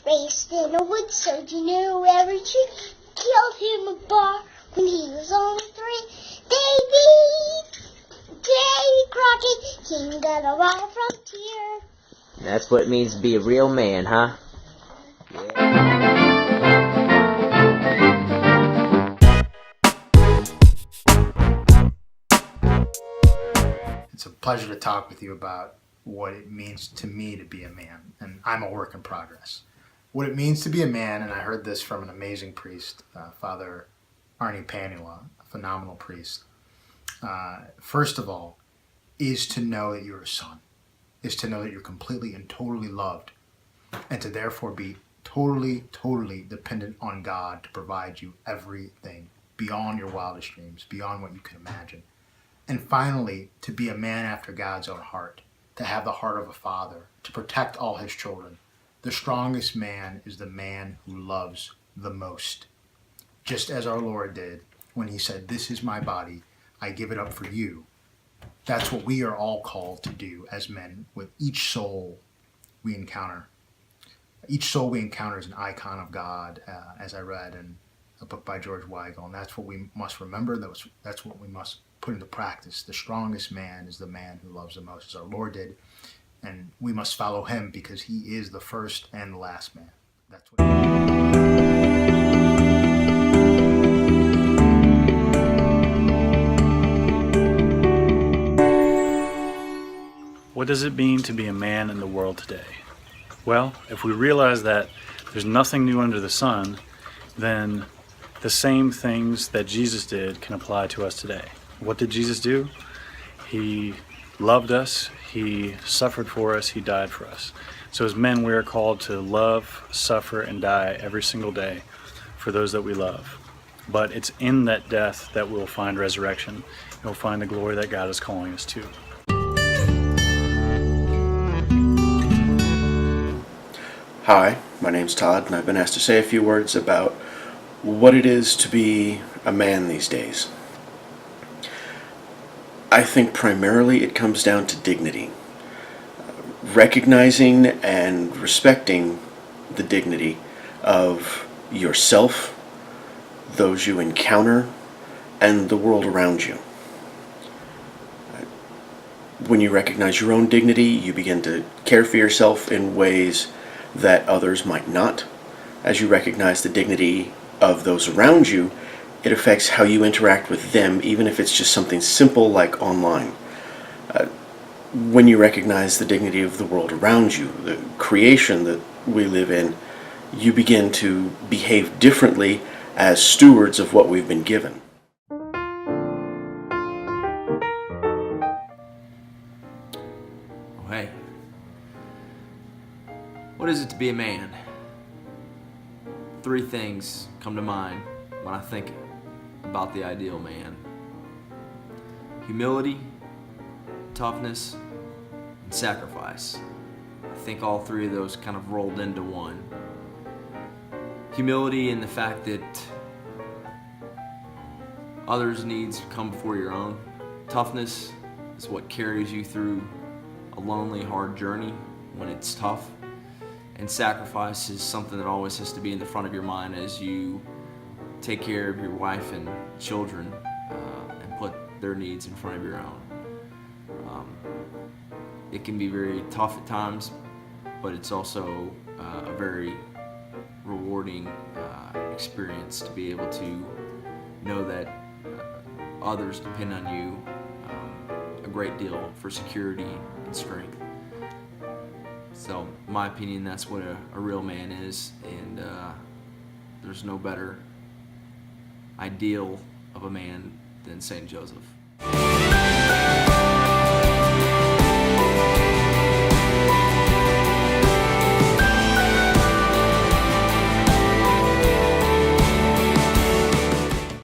Raised in a wood so you knew every tree. Killed him a bar when he was only 3. Davy Crockett, king of the wild frontier. That's what it means to be a real man, huh? It's a pleasure to talk with you about what it means to me to be a man, and I'm a work in progress. What it means to be a man, and I heard this from an amazing priest, Father Arnie Panula, a phenomenal priest. First of all, is to know that you're a son, is to know that you're completely and totally loved, and to therefore be totally dependent on God to provide you everything beyond your wildest dreams, beyond what you can imagine. And finally, to be a man after God's own heart, to have the heart of a father, to protect all his children. The strongest man is the man who loves the most. Just as our Lord did when he said, "This is my body, I give it up for you." That's what we are all called to do as men with each soul we encounter. Each soul we encounter is an icon of God, as I read in a book by George Weigel. And that's what we must remember. That's what we must put into practice. The strongest man is the man who loves the most, as our Lord did. And we must follow him because he is the first and the last man. That's what. What does it mean to be a man in the world today? Well, if we realize that there's nothing new under the sun, then the same things that Jesus did can apply to us today. What did Jesus do? He loved us, he suffered for us, he died for us. So as men, we are called to love, suffer, and die every single day for those that we love. But it's in that death that we'll find resurrection, and we'll find the glory that God is calling us to. Hi, my name's Todd, and I've been asked to say a few words about what it is to be a man these days. I think primarily it comes down to dignity. Recognizing and respecting the dignity of yourself, those you encounter, and the world around you. When you recognize your own dignity, you begin to care for yourself in ways that others might not. As you recognize the dignity of those around you, it affects how you interact with them, even if it's just something simple like online. When you recognize the dignity of the world around you, the creation that we live in, you begin to behave differently as stewards of what we've been given. Oh, hey. What is it to be a man? 3 things come to mind when I think about the ideal man. Humility, toughness, and sacrifice. I think all 3 of those kind of rolled into one. Humility in the fact that others' needs come before your own. Toughness is what carries you through a lonely, hard journey when it's tough. And sacrifice is something that always has to be in the front of your mind as you take care of your wife and children and put their needs in front of your own. It can be very tough at times, but it's also a very rewarding experience to be able to know that others depend on you a great deal for security and strength. So, in my opinion, that's what a real man is, and there's no better ideal of a man than St. Joseph.